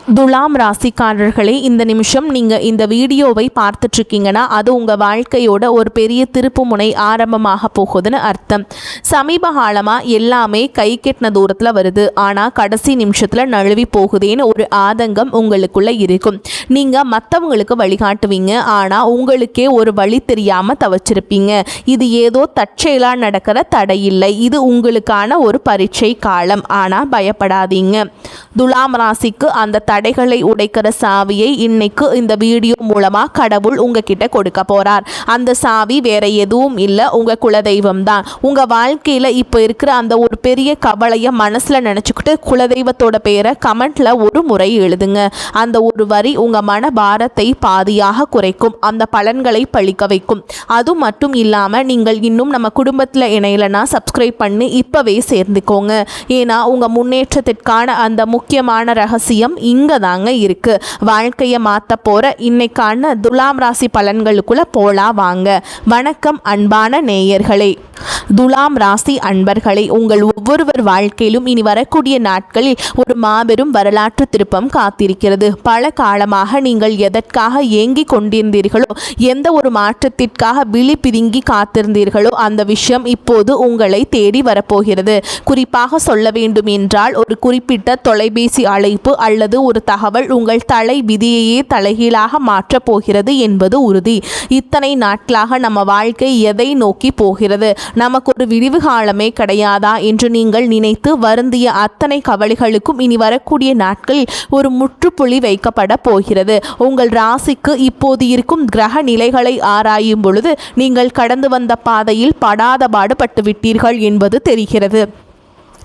துலாம் ராசிக்காரர்களே, இந்த நிமிஷம் நீங்கள் இந்த வீடியோவை பார்த்துட்ருக்கீங்கன்னா அது உங்கள் வாழ்க்கையோட ஒரு பெரிய திருப்பு முனை ஆரம்பமாக போகுதுன்னு அர்த்தம். சமீப காலமாக எல்லாமே கை கெட்டின தூரத்தில் வருது, ஆனால் கடைசி நிமிஷத்தில் நழுவி போகுதேன்னு ஒரு ஆதங்கம் உங்களுக்குள்ளே இருக்கும். நீங்கள் மற்றவங்களுக்கு வழிகாட்டுவீங்க, ஆனால் உங்களுக்கே ஒரு வழி தெரியாமல் தவச்சிருப்பீங்க. இது ஏதோ தற்செயலாக நடக்கிற தடையில்லை, இது உங்களுக்கான ஒரு பரீட்சை காலம். ஆனால் பயப்படாதீங்க. துலாம் ராசிக்கு அந்த தடைகளை உடைக்கிற சாவியை இன்னைக்கு இந்த வீடியோ மூலமாக கடவுள் உங்ககிட்ட கொடுக்க போகிறார். அந்த சாவி வேற எதுவும் இல்லை, உங்கள் குலதெய்வம் தான். உங்கள் வாழ்க்கையில் இப்போ இருக்கிற அந்த ஒரு பெரிய கவலையை மனசில் நினச்சிக்கிட்டு குலதெய்வத்தோட பேரை கமெண்ட்டில் ஒரு முறை எழுதுங்க. அந்த ஒரு வரி உங்கள் மன பாரத்தை பாதியாக குறைக்கும், அந்த பலன்களை பழிக்க வைக்கும். அது மட்டும் இல்லாமல் நீங்கள் இன்னும் நம்ம குடும்பத்தில் இணையலைன்னா சப்ஸ்கிரைப் பண்ணி இப்போவே சேர்ந்துக்கோங்க. ஏன்னா உங்கள் முன்னேற்றத்திற்கான அந்த முக்கியமான ரகசியம் இங்கே தாங்க இருக்குது. வாழ்க்கையை மாற்ற போகிற இன்னைக்கான துலாம் ராசி பலன்களுக்குள்ள போலாம் வாங்க. வணக்கம் அன்பான நேயர்களே. துலாம் ராசி அன்பர்களே, உங்கள் ஒவ்வொருவர் வாழ்க்கையிலும் இனி வரக்கூடிய நாட்களில் ஒரு மாபெரும் வரலாற்று திருப்பம் காத்திருக்கிறது. பல காலமாக நீங்கள் எதற்காக ஏங்கி கொண்டிருந்தீர்களோ, எந்த ஒரு மாற்றத்திற்காக விழி பிதுங்கி காத்திருந்தீர்களோ அந்த விஷயம் இப்போது உங்களை தேடி வரப்போகிறது. குறிப்பாக சொல்ல வேண்டும் என்றால் ஒரு குறிப்பிட்ட தொலைபேசி அழைப்பு அல்லது ஒரு தகவல் உங்கள் தலை விதியையே தலைகீழாக மாற்றப் போகிறது என்பது உறுதி. இத்தனை நாட்களாக நம்ம வாழ்க்கை எதை நோக்கி போகிறது, நமக்கு ஒரு விடிவு காலமே கிடையாதா என்று நீங்கள் நினைத்து வருந்திய அத்தனை கவலைகளுக்கும் இனி வரக்கூடிய நாட்களில் ஒரு முற்றுப்புள்ளி வைக்கப்பட போகிறது. உங்கள் ராசிக்கு இப்போது இருக்கும் கிரக நிலைகளை ஆராயும் பொழுது நீங்கள் கடந்து வந்த பாதையில் படாத பாடுபட்டு விட்டீர்கள் என்பது தெரிகிறது.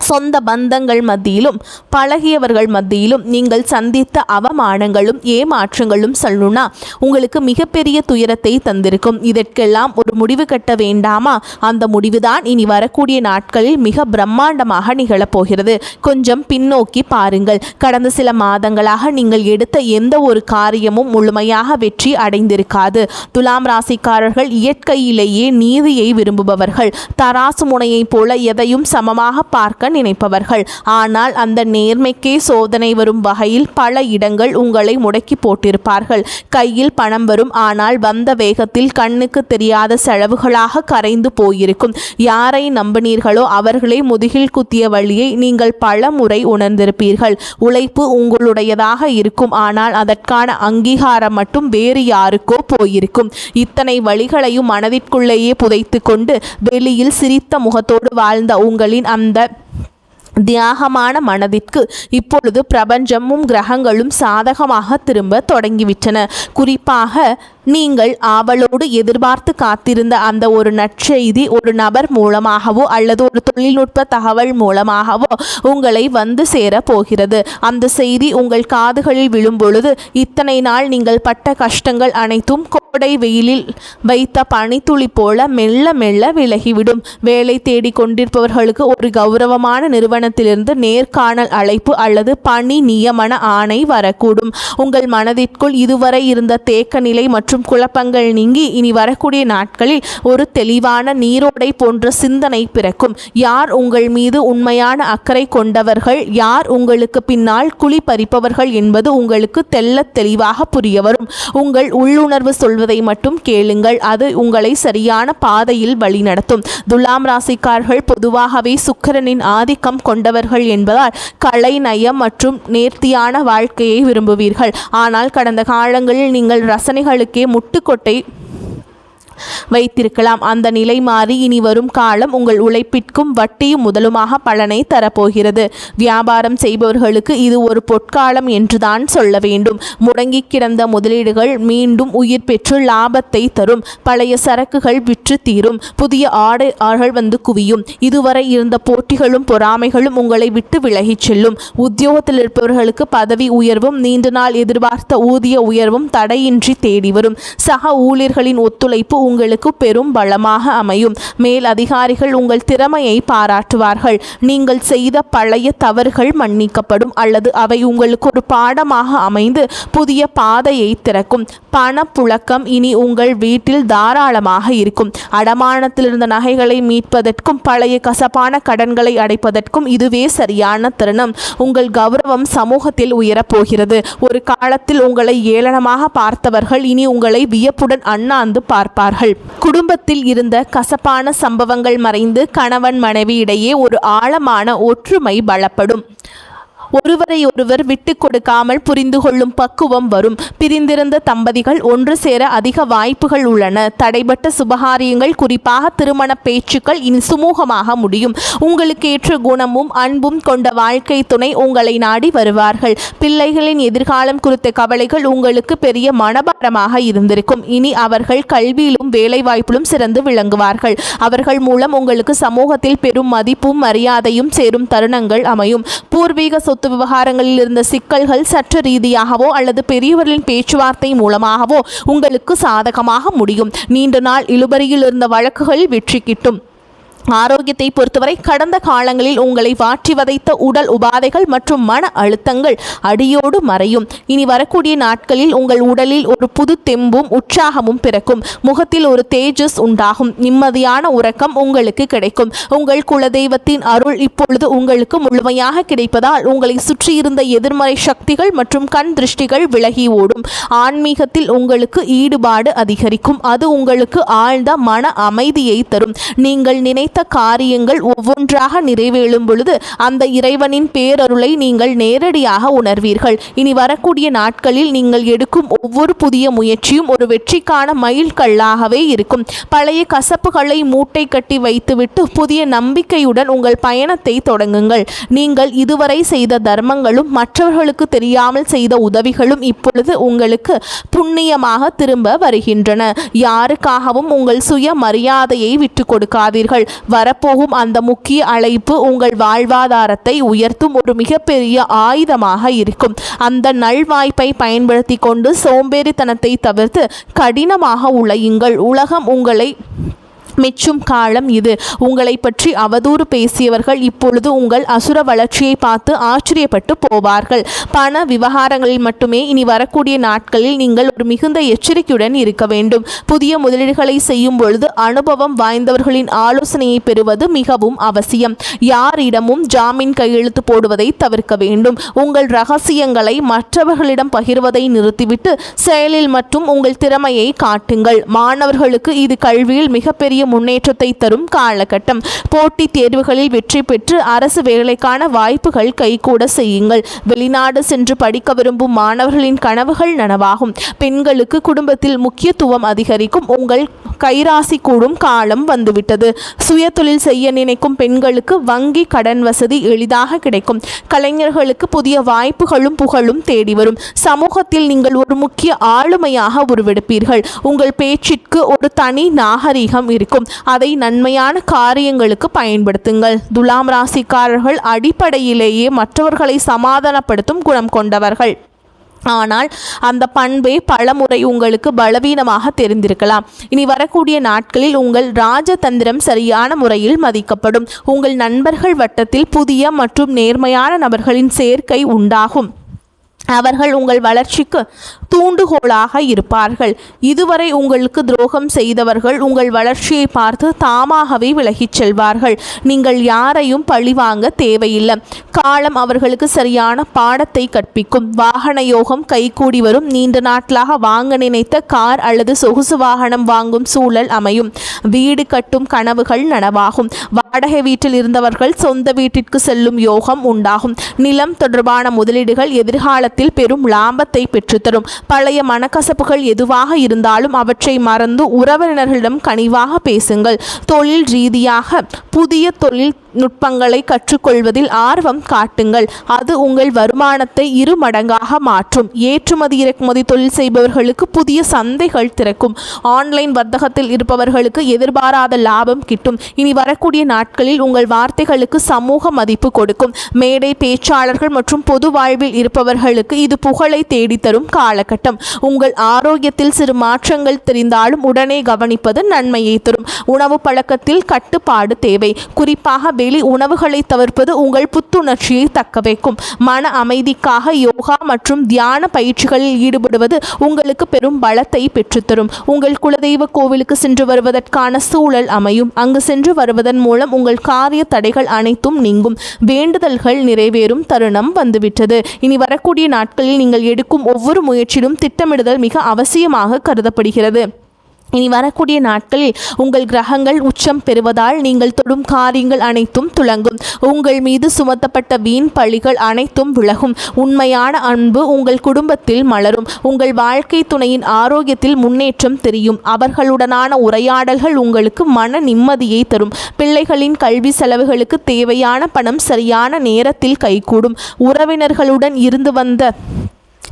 சொந்த பந்தங்கள் மத்தியிலும் பழகியவர்கள் மத்தியிலும் நீங்கள் சந்தித்த அவமானங்களும் ஏமாற்றங்களும் சொல்லணும்னா உங்களுக்கு மிகப்பெரிய துயரத்தை தந்திருக்கும். இதற்கெல்லாம் ஒரு முடிவு கட்ட வேண்டாமா? அந்த முடிவுதான் இனி வரக்கூடிய நாட்களில் மிக பிரம்மாண்டமாக நிகழப்போகிறது. கொஞ்சம் பின்னோக்கி பாருங்கள். கடந்த சில மாதங்களாக நீங்கள் எடுத்த எந்த ஒரு காரியமும் முழுமையாக வெற்றி அடைந்திருக்காது. துலாம் ராசிக்காரர்கள் இயற்கையிலேயே நீதியை விரும்புபவர்கள். தராசு முனையை போல எதையும் சமமாக பார்க்க நினைப்பவர்கள். ஆனால் அந்த நேர்மைக்கே சோதனை வரும் வகையில் பல இடங்கள் உங்களை முடக்கி போட்டிருப்பார்கள். கையில் பணம் வரும், ஆனால் வந்த வேகத்தில் கண்ணுக்கு தெரியாத செலவுகளாக கரைந்து போயிருக்கும். யாரை நம்பினீர்களோ அவர்களே முதுகில் குத்திய வழியை நீங்கள் பல முறை உணர்ந்திருப்பீர்கள். உழைப்பு உங்களுடையதாக இருக்கும், ஆனால் அதற்கான அங்கீகாரம் மட்டும் வேறு யாருக்கோ போயிருக்கும். இத்தனை வழிகளையும் மனதிற்குள்ளேயே புதைத்து கொண்டு வெளியில் சிரித்த முகத்தோடு வாழ்ந்த உங்களின் அந்த தியாகமான மனதிற்கு இப்பொழுது பிரபஞ்சமும் கிரகங்களும் சாதகமாக திரும்ப தொடங்கிவிட்டன. குறிப்பாக நீங்கள் ஆவலோடு எதிர்பார்த்து காத்திருந்த அந்த ஒரு நற்செய்தி ஒரு நபர் மூலமாகவோ அல்லது ஒரு தொழில்நுட்ப தகவல் மூலமாகவோ உங்களை வந்து சேர போகிறது. அந்த செய்தி உங்கள் காதுகளில் விழும் பொழுது இத்தனை நாள் நீங்கள் பட்ட கஷ்டங்கள் அனைத்தும் கோடை வெயிலில் வைத்த பனித்துளி போல மெல்ல மெல்ல விலகிவிடும். வேலை தேடி கொண்டிருப்பவர்களுக்கு ஒரு கௌரவமான நிறுவனத்திலிருந்து நேர்காணல் அழைப்பு அல்லது பணி நியமன ஆணை வரக்கூடும். உங்கள் மனதிற்குள் இதுவரை இருந்த தேக்க நிலை மற்றும் குழப்பங்கள் நீங்கி இனி வரக்கூடிய நாட்களில் ஒரு தெளிவான நீரோடை போன்ற சிந்தனை பிறக்கும். யார் உங்கள் மீது உண்மையான அக்கறை கொண்டவர்கள், யார் உங்களுக்கு பின்னால் குழி பறிப்பவர்கள் என்பது உங்களுக்கு தெள்ளத் தெளிவாக புரிய வரும். உங்கள் உள்ளுணர்வு சொல்வதை மட்டும் கேளுங்கள், அது உங்களை சரியான பாதையில் வழிநடத்தும். துலாம் ராசிக்காரர்கள் பொதுவாகவே சுக்கிரனின் ஆதிக்கம் கொண்டவர்கள் என்பதால் கலை நயம் மற்றும் நேர்த்தியான வாழ்க்கையை விரும்புவீர்கள். ஆனால் கடந்த காலங்களில் நீங்கள் ரசனைகளுக்கே முட்டுக்கொட்டை வைத்திருக்கலாம். அந்த நிலை மாறி இனி வரும் காலம் உங்கள் உழைப்பிற்கும் வட்டியும் முதலுமாக பலனை தரப்போகிறது. வியாபாரம் செய்பவர்களுக்கு இது ஒரு பொற்காலம் என்றுதான் சொல்ல வேண்டும். முடங்கி கிடந்த முதலீடுகள் மீண்டும் உயிர் பெற்று லாபத்தை தரும். பழைய சரக்குகள் விற்று தீரும். புதிய ஆர்டர்கள் வந்து குவியும். இதுவரை இருந்த போட்டிகளும் பொறாமைகளும் உங்களை விட்டு விலகிச் செல்லும். உத்தியோகத்தில் இருப்பவர்களுக்கு பதவி உயர்வும் நீண்ட நாள் எதிர்பார்த்த ஊதிய உயர்வும் தடையின்றி தேடி வரும். சக ஊழியர்களின் ஒத்துழைப்பு உங்களுக்கு பெரும் பலமாக அமையும். மேல் அதிகாரிகள் உங்கள் திறமையை பாராட்டுவார்கள். நீங்கள் செய்த பழைய தவறுகள் மன்னிக்கப்படும் அல்லது அவை உங்களுக்கு ஒரு பாடமாக அமைந்து புதிய பாதையை திறக்கும். பணப்புழக்கம் இனி உங்கள் வீட்டில் தாராளமாக இருக்கும். அடமானத்தில் இருந்த நகைகளை மீட்பதற்கும் பழைய கசப்பான கடன்களை அடைப்பதற்கும் இதுவே சரியான தருணம். உங்கள் கௌரவம் சமூகத்தில் உயரப்போகிறது. ஒரு காலத்தில் உங்களை ஏளனமாக பார்த்தவர்கள் இனி உங்களை வியப்புடன் அண்ணாந்து பார்ப்பார்கள். குடும்பத்தில் இருந்த கசப்பான சம்பவங்கள் மறைந்து கணவன் மனைவி இடையே ஒரு ஆழமான ஒற்றுமை பலப்படும். ஒருவரை ஒருவர் விட்டு கொடுக்காமல் புரிந்து கொள்ளும் பக்குவம் வரும். பிரிந்திருந்த தம்பதிகள் ஒன்று சேர அதிக வாய்ப்புகள் உள்ளன. தடைபட்ட சுபகாரியங்கள், குறிப்பாக திருமண பேச்சுக்கள் இனி சுமூகமாக முடியும். உங்களுக்கு ஏற்ற குணமும் அன்பும் கொண்ட வாழ்க்கை துணை உங்களை நாடி வருவார்கள். பிள்ளைகளின் எதிர்காலம் குறித்த கவலைகள் உங்களுக்கு பெரிய மனபாரமாக இருந்திருக்கும். இனி அவர்கள் கல்வியிலும் வேலைவாய்ப்பிலும் சிறந்து விளங்குவார்கள். அவர்கள் மூலம் உங்களுக்கு சமூகத்தில் பெரும் மதிப்பும் மரியாதையும் சேரும் தருணங்கள் அமையும். பூர்வீக சொத்து விவகாரங்களில் இருந்த சிக்கல்கள் சட்ட ரீதியாகவோ அல்லது பெரியவர்களின் பேச்சுவார்த்தை மூலமாகவோ உங்களுக்கு சாதகமாக முடியும். நீண்ட நாள் இழுபறியில் இருந்த வழக்குகள் வெற்றி கிட்டும். ஆரோக்கியத்தை பொறுத்தவரை கடந்த காலங்களில் உங்களை வாட்டி வதைத்த உடல் உபாதைகள் மற்றும் மன அழுத்தங்கள் அடியோடு மறையும். இனி வரக்கூடிய நாட்களில் உங்கள் உடலில் ஒரு புது தெம்பும் உற்சாகமும் பிறக்கும். முகத்தில் ஒரு தேஜஸ் உண்டாகும். நிம்மதியான உறக்கம் உங்களுக்கு கிடைக்கும். உங்கள் குலதெய்வத்தின் அருள் இப்பொழுது உங்களுக்கு முழுமையாக கிடைப்பதால் உங்களை சுற்றியிருந்த எதிர்மறை சக்திகள் மற்றும் கண் திருஷ்டிகள் விலகி ஓடும். ஆன்மீகத்தில் உங்களுக்கு ஈடுபாடு அதிகரிக்கும். அது உங்களுக்கு ஆழ்ந்த மன அமைதியை தரும். நீங்கள் நினைத்த காரியங்கள் ஒவ்வொன்றாக நிறைவேறும் பொழுது அந்த இறைவனின் பேரருளை நீங்கள் நேரடியாக உணர்வீர்கள். இனி வரக்கூடிய நாட்களில் நீங்கள் எடுக்கும் ஒவ்வொரு புதிய முயற்சியும் ஒரு வெற்றிக்கான மைல்கல்லாகவே இருக்கும். பழைய கசப்புகளை மூட்டை கட்டி வைத்துவிட்டு புதிய நம்பிக்கையுடன் உங்கள் பயணத்தை தொடங்குங்கள். நீங்கள் இதுவரை செய்த தர்மங்களும் மற்றவர்களுக்கு தெரியாமல் செய்த உதவிகளும் இப்பொழுது உங்களுக்கு புண்ணியமாக திரும்ப வருகின்றன. யாருக்காகவும் உங்கள் சுய மரியாதையை விட்டு கொடுக்காதீர்கள். வரப்போகும் அந்த முக்கிய அழைப்பு உங்கள் வாழ்வாதாரத்தை உயர்த்தும் ஒரு மிகப்பெரிய ஆயுதமாக இருக்கும். அந்த நல்வாய்ப்பை பயன்படுத்தி கொண்டு சோம்பேறித்தனத்தை தவிர்த்து கடினமாக உழையுங்கள். உலகம் உங்களை மெச்சும் காலம் இது. உங்களை பற்றி அவதூறு பேசியவர்கள் இப்பொழுது உங்கள் அசுர வளர்ச்சியை பார்த்து ஆச்சரியப்பட்டு போவார்கள். பண விவகாரங்களில் மட்டுமே இனி வரக்கூடிய நாட்களில் நீங்கள் ஒரு மிகுந்த எச்சரிக்கையுடன் இருக்க வேண்டும். புதிய முதலீடுகளை செய்யும் பொழுது அனுபவம் வாய்ந்தவர்களின் ஆலோசனையை பெறுவது மிகவும் அவசியம். யாரிடமும் ஜாமீன் கையெழுத்து போடுவதை தவிர்க்க வேண்டும். உங்கள் ரகசியங்களை மற்றவர்களிடம் பகிர்வதை நிறுத்திவிட்டு செயலில் மட்டும் உங்கள் திறமையை காட்டுங்கள். மாணவர்களுக்கு இது கல்வியில் மிகப்பெரிய முன்னேற்றத்தை தரும் காலகட்டம். போட்டித் தேர்வுகளில் வெற்றி பெற்று அரசு வேலைக்கான வாய்ப்புகள் கைகூட செய்யுங்கள். வெளிநாடு சென்று படிக்க விரும்பும் மாணவர்களின் கனவுகள் நனவாகும். பெண்களுக்கு குடும்பத்தில் முக்கியத்துவம் அதிகரிக்கும். உங்கள் கைராசி கூடும் காலம் வந்துவிட்டது. சுய தொழில் செய்ய நினைக்கும் பெண்களுக்கு வங்கி கடன் வசதி எளிதாக கிடைக்கும். கலைஞர்களுக்கு புதிய வாய்ப்புகளும் புகழும் தேடி வரும். சமூகத்தில் நீங்கள் ஒரு முக்கிய ஆளுமையாக உருவெடுப்பீர்கள். உங்கள் பேச்சிற்கு ஒரு தனி நாகரிகம் இருக்கும். அதை நன்மையான காரியங்களுக்கு பயன்படுத்துங்கள். துலாம் ராசிக்காரர்கள் அடிப்படையிலேயே மற்றவர்களை சமாதானப்படுத்தும் குணம் கொண்டவர்கள். ஆனால் அந்த பண்பே பலமுறை உங்களுக்கு பலவீனமாக தெரிந்திருக்கலாம். இனி வரக்கூடிய நாட்களில் உங்கள் ராஜதந்திரம் சரியான முறையில் மதிக்கப்படும். உங்கள் நண்பர்கள் வட்டத்தில் புதிய மற்றும் நேர்மையான நபர்களின் சேர்க்கை உண்டாகும். அவர்கள் உங்கள் வளர்ச்சிக்கு தூண்டுகோலாக இருப்பார்கள். இதுவரை உங்களுக்கு துரோகம் செய்தவர்கள் உங்கள் வளர்ச்சியை பார்த்து தாமாகவே விலகிச் செல்வார்கள். நீங்கள் யாரையும் பழிவாங்க தேவையில்லை. காலம் அவர்களுக்கு சரியான பாடத்தை கற்பிக்கும். வாகன யோகம் கைகூடி வரும். நீண்ட நாட்களாக வாங்க நினைத்த கார் அல்லது சொகுசு வாகனம் வாங்கும் சூழல் அமையும். வீடு கட்டும் கனவுகள் நனவாகும். வாடகை வீட்டில் இருந்தவர்கள் சொந்த வீட்டிற்கு செல்லும் யோகம் உண்டாகும். நிலம் தொடர்பான முதலீடுகள் எதிர்காலத்தில் பெரும் லாபத்தை பெற்றுத்தரும். பழைய மனக்கசப்புகள் எதுவாக இருந்தாலும் அவற்றை மறந்து உறவினர்களிடம் கனிவாக பேசுங்கள். தொழில் ரீதியாக புதிய தொழில் நுட்பங்களை கற்றுக்கொள்வதில் ஆர்வம் காட்டுங்கள். அது உங்கள் வருமானத்தை 2 மடங்காக மாற்றும். ஏற்றுமதி இறக்குமதி தொழில் செய்பவர்களுக்கு புதிய சந்தைகள் திறக்கும். ஆன்லைன் வர்த்தகத்தில் இருப்பவர்களுக்கு எதிர்பாராத லாபம் கிட்டும். இனி வரக்கூடிய நாட்களில் உங்கள் வார்த்தைகளுக்கு சமூக மதிப்பு கொடுக்கும். மேடை பேச்சாளர்கள் மற்றும் பொது வாழ்வில் இருப்பவர்களுக்கு இது புகழை தேடித்தரும் காலகட்டம். உங்கள் ஆரோக்கியத்தில் சிறு மாற்றங்கள் தெரிந்தாலும் உடனே கவனிப்பது நன்மையை தரும். உணவு பழக்கத்தில் கட்டுப்பாடு தேவை. குறிப்பாக வெளி உணவுகளை தவிர்ப்பது உங்கள் புத்துணர்ச்சியை தக்க வைக்கும். மன அமைதிக்காக யோகா மற்றும் தியான பயிற்சிகளில் ஈடுபடுவது உங்களுக்கு பெரும் பலத்தை பெற்றுத்தரும். உங்கள் குலதெய்வ கோவிலுக்கு சென்று வருவதற்கான சூழல் அமையும். அங்கு சென்று வருவதன் மூலம் உங்கள் காரிய தடைகள் அனைத்தும் நீங்கும். வேண்டுதல்கள் நிறைவேறும் தருணம் வந்துவிட்டது. இனி வரக்கூடிய நாட்களில் நீங்கள் எடுக்கும் ஒவ்வொரு முயற்சியிலும் திட்டமிடுதல் மிக அவசியமாக கருதப்படுகிறது. இனி வரக்கூடிய நாட்களில் உங்கள் கிரகங்கள் உச்சம் பெறுவதால் நீங்கள் தொடும் காரியங்கள் அனைத்தும் துலங்கும். உங்கள் மீது சுமத்தப்பட்ட வீண் பழிகள் அனைத்தும் விலகும். உண்மையான அன்பு உங்கள் குடும்பத்தில் மலரும். உங்கள் வாழ்க்கை துணையின் ஆரோக்கியத்தில் முன்னேற்றம் தெரியும். அவர்களுடனான உரையாடல்கள் உங்களுக்கு மன நிம்மதியை தரும். பிள்ளைகளின் கல்வி செலவுகளுக்கு தேவையான பணம் சரியான நேரத்தில் கைகூடும். உறவினர்களுடன் இருந்து வந்த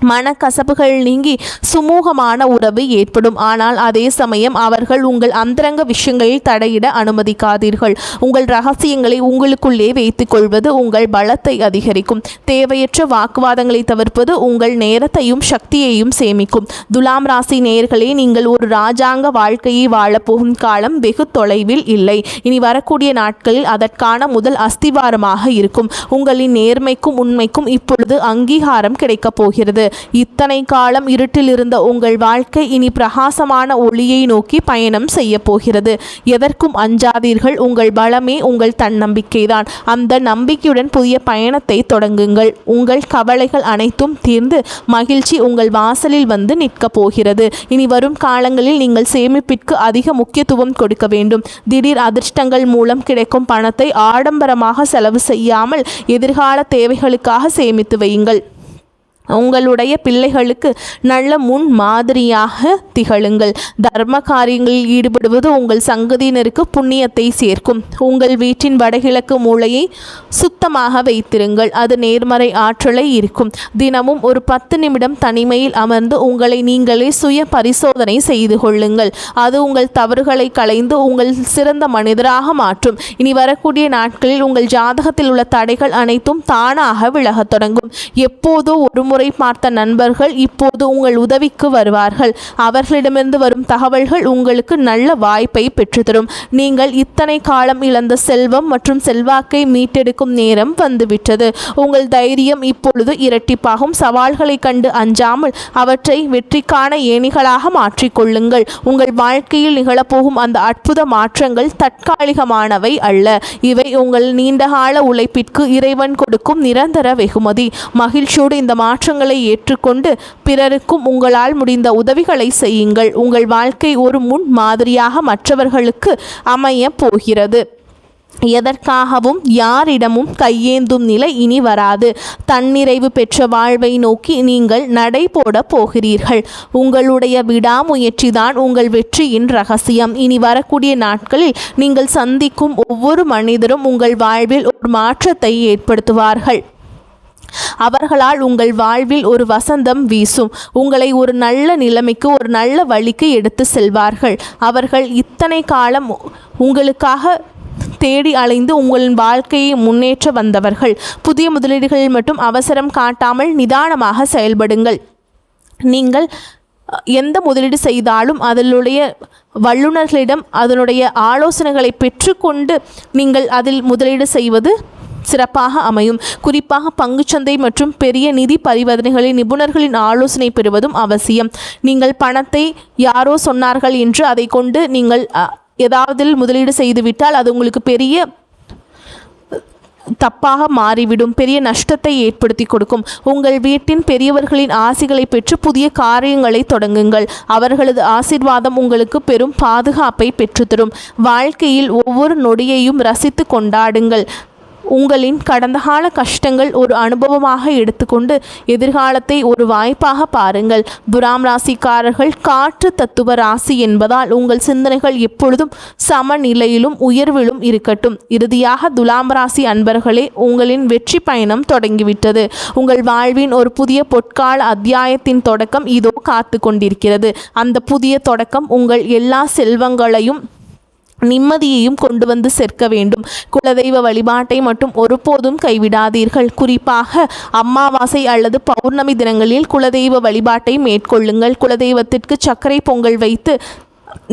மனக்கசப்புகள் நீங்கி சுமூகமான உறவு ஏற்படும். ஆனால் அதே சமயம் அவர்கள் உங்கள் அந்தரங்க விஷயங்களில் தடையிட அனுமதிக்காதீர்கள். உங்கள் ரகசியங்களை உங்களுக்குள்ளே வைத்துக் கொள்வது உங்கள் பலத்தை அதிகரிக்கும். தேவையற்ற வாக்குவாதங்களை தவிர்ப்பது உங்கள் நேரத்தையும் சக்தியையும் சேமிக்கும். துலாம் ராசி நேயர்களே, நீங்கள் ஒரு ராஜாங்க வாழ்க்கையை வாழப்போகும் காலம் வெகு தொலைவில் இல்லை. இனி வரக்கூடிய நாட்களில் அதற்கான முதல் அஸ்திவாரமாக இருக்கும். உங்களின் நேர்மைக்கும் உண்மைக்கும் இப்பொழுது அங்கீகாரம் கிடைக்கப் போகிறது. இத்தனை காலம் இருட்டில் இருந்த உங்கள் வாழ்க்கை இனி பிரகாசமான ஒளியை நோக்கி பயணம் செய்ய போகிறது. எதற்கும் அஞ்சாதீர்கள். உங்கள் பலமே உங்கள் தன்னம்பிக்கைதான். அந்த நம்பிக்கையுடன் புதிய பயணத்தை தொடங்குங்கள். உங்கள் கவலைகள் அனைத்தும் தீர்ந்து மகிழ்ச்சி உங்கள் வாசலில் வந்து நிற்கப் போகிறது. இனி வரும் காலங்களில் நீங்கள் சேமிப்பிற்கு அதிக முக்கியத்துவம் கொடுக்க வேண்டும். திடீர் அதிர்ஷ்டங்கள் மூலம் கிடைக்கும் பணத்தை ஆடம்பரமாக செலவு செய்யாமல் எதிர்கால தேவைகளுக்காக சேமித்து வையுங்கள். உங்களுடைய பிள்ளைகளுக்கு நல்ல முன் மாதிரியாக திகழுங்கள். தர்ம காரியங்களில் ஈடுபடுவது உங்கள் சங்கதியினருக்கு புண்ணியத்தை சேர்க்கும். உங்கள் வீட்டின் வடகிழக்கு மூலையை சுத்தமாக வைத்திருங்கள். அது நேர்மறை ஆற்றலை இருக்கும். தினமும் ஒரு 10 நிமிடம் தனிமையில் அமர்ந்து உங்களை நீங்களே சுய பரிசோதனை செய்து கொள்ளுங்கள். அது உங்கள் தவறுகளை களைந்து உங்கள் சிறந்த மனிதராக மாற்றும். இனி வரக்கூடிய நாட்களில் உங்கள் ஜாதகத்தில் உள்ள தடைகள் அனைத்தும் தானாக விலகத் தொடங்கும். எப்போதோ ஒரு முறை பார்த்த நண்பர்கள் இப்போது உங்கள் உதவிக்கு வருவார்கள். அவர்களிடமிருந்து வரும் தகவல்கள் உங்களுக்கு நல்ல வாய்ப்பை பெற்றுத்தரும். நீங்கள் இத்தனை காலம் இழந்த செல்வம் மற்றும் செல்வாக்கை மீட்டெடுக்கும் நேரம் வந்துவிட்டது. உங்கள் தைரியம் இப்பொழுது இரட்டிப்பாகும். சவால்களை கண்டு அஞ்சாமல் அவற்றை வெற்றிக்கான ஏணிகளாக மாற்றிக்கொள்ளுங்கள். உங்கள் வாழ்க்கையில் நிகழப்போகும் அந்த அற்புத மாற்றங்கள் தற்காலிகமானவை அல்ல. இவை உங்கள் நீண்டகால உழைப்பிற்கு இறைவன் கொடுக்கும் நிரந்தர வெகுமதி. மகிழ்ச்சியோடு இந்த மாற்றங்களை ஏற்றுக்கொண்டு பிறருக்கும் உங்களால் முடிந்த உதவிகளை செய்யுங்கள். உங்கள் வாழ்க்கை ஒரு முன் மாதிரியாக மற்றவர்களுக்கு அமைய போகிறது. எதற்காகவும் யாரிடமும் கையேந்தும் நிலை இனி வராது. தன்னிறைவு பெற்ற வாழ்வை நோக்கி நீங்கள் நடை போட போகிறீர்கள். உங்களுடைய விடாமுயற்சிதான் உங்கள் வெற்றியின் ரகசியம். இனி வரக்கூடிய நாட்களில் நீங்கள் சந்திக்கும் ஒவ்வொரு மனிதரும் உங்கள் வாழ்வில் ஒரு மாற்றத்தை ஏற்படுத்துவார்கள். அவர்களால் உங்கள் வாழ்வில் ஒரு வசந்தம் வீசும். உங்களை ஒரு நல்ல நிலைமைக்கு, ஒரு நல்ல வழிக்கு எடுத்து செல்வார்கள். அவர்கள் இத்தனை காலம் உங்களுக்காக தேடி அலைந்து உங்களின் வாழ்க்கையை முன்னேற்ற வந்தவர்கள். புதிய முதலீடுகளில் மட்டும் அவசரம் காட்டாமல் நிதானமாக செயல்படுங்கள். நீங்கள் எந்த முதலீடு செய்தாலும் அதனுடைய வல்லுநர்களிடம் அதனுடைய ஆலோசனைகளை பெற்றுக்கொண்டு நீங்கள் அதில் முதலீடு செய்வது சிறப்பாக அமையும். குறிப்பாக பங்குச்சந்தை மற்றும் பெரிய நிதி பரிவர்த்தனைகளில் நிபுணர்களின் ஆலோசனை பெறுவதும் அவசியம். நீங்கள் பணத்தை யாரோ சொன்னார்கள் என்று அதை கொண்டு நீங்கள் ஏதாவது முதலீடு செய்துவிட்டால் அது உங்களுக்கு பெரிய தப்பாக மாறிவிடும். பெரிய நஷ்டத்தை ஏற்படுத்தி கொடுக்கும். உங்கள் வீட்டின் பெரியவர்களின் ஆசிகளை பெற்று புதிய காரியங்களை தொடங்குங்கள். அவர்களது ஆசீர்வாதம் உங்களுக்கு பெரும் பாதுகாப்பை பெற்றுத்தரும். வாழ்க்கையில் ஒவ்வொரு நொடியையும் ரசித்து கொண்டாடுங்கள். உங்களின் கடந்த கால கஷ்டங்கள் ஒரு அனுபவமாக எடுத்துக்கொண்டு எதிர்காலத்தை ஒரு வாய்ப்பாக பாருங்கள். துலாம் ராசிக்காரர்கள் காற்று தத்துவ ராசி என்பதால் உங்கள் சிந்தனைகள் எப்பொழுதும் சமநிலையிலும் உயர்விலும் இருக்கட்டும். இறுதியாக துலாம் ராசி அன்பர்களே, உங்களின் வெற்றி பயணம் தொடங்கிவிட்டது. உங்கள் வாழ்வின் ஒரு புதிய பொற்கால அத்தியாயத்தின் தொடக்கம் இதோ காத்து கொண்டிருக்கிறது. அந்த புதிய தொடக்கம் உங்கள் எல்லா செல்வங்களையும் நிம்மதியையும் கொண்டு வந்து சேர்க்க வேண்டும். குலதெய்வ வழிபாட்டை மட்டும் ஒருபோதும் கைவிடாதீர்கள். குறிப்பாக அமாவாசை அல்லது பௌர்ணமி தினங்களில் குலதெய்வ வழிபாட்டை மேற்கொள்ளுங்கள். குலதெய்வத்திற்கு சர்க்கரை பொங்கல் வைத்து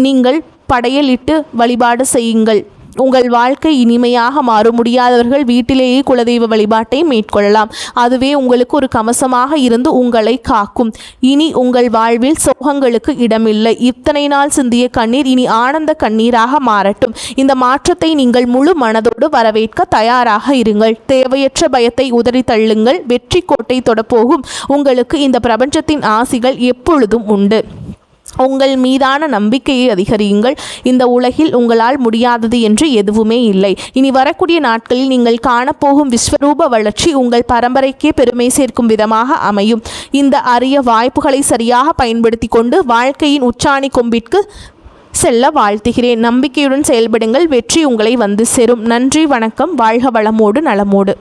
நீங்கள் படையலிட்டு வழிபாடு செய்யுங்கள். உங்கள் வாழ்க்கை இனிமையாக மாறும். முடியாதவர்கள் வீட்டிலேயே குலதெய்வ வழிபாட்டை மேற்கொள்ளலாம். அதுவே உங்களுக்கு ஒரு கவசமாக இருந்து உங்களை காக்கும். இனி உங்கள் வாழ்வில் சோகங்களுக்கு இடமில்லை. இத்தனை நாள் சிந்திய கண்ணீர் இனி ஆனந்த கண்ணீராக மாறட்டும். இந்த மாற்றத்தை நீங்கள் முழு மனதோடு வரவேற்க தயாராக இருங்கள். தேவையற்ற பயத்தை உதறி தள்ளுங்கள். வெற்றி கோட்டை தொடப்போகும் உங்களுக்கு இந்த பிரபஞ்சத்தின் ஆசிகள் எப்பொழுதும் உண்டு. உங்கள் மீதான நம்பிக்கையை அதிகரியுங்கள். இந்த உலகில் உங்களால் முடியாதது என்று எதுவுமே இல்லை. இனி வரக்கூடிய நாட்களில் நீங்கள் காணப்போகும் விஸ்வரூப வளர்ச்சி உங்கள் பரம்பரைக்கே பெருமை சேர்க்கும் விதமாக அமையும். இந்த அரிய வாய்ப்புகளை சரியாக பயன்படுத்தி கொண்டு வாழ்க்கையின் உச்சாணி கொம்பிற்கு செல்ல வாழ்த்துகிறேன். நம்பிக்கையுடன் செயல்படுங்கள். வெற்றி உங்களை வந்து சேரும். நன்றி, வணக்கம். வாழ்க வளமோடு நலமோடு.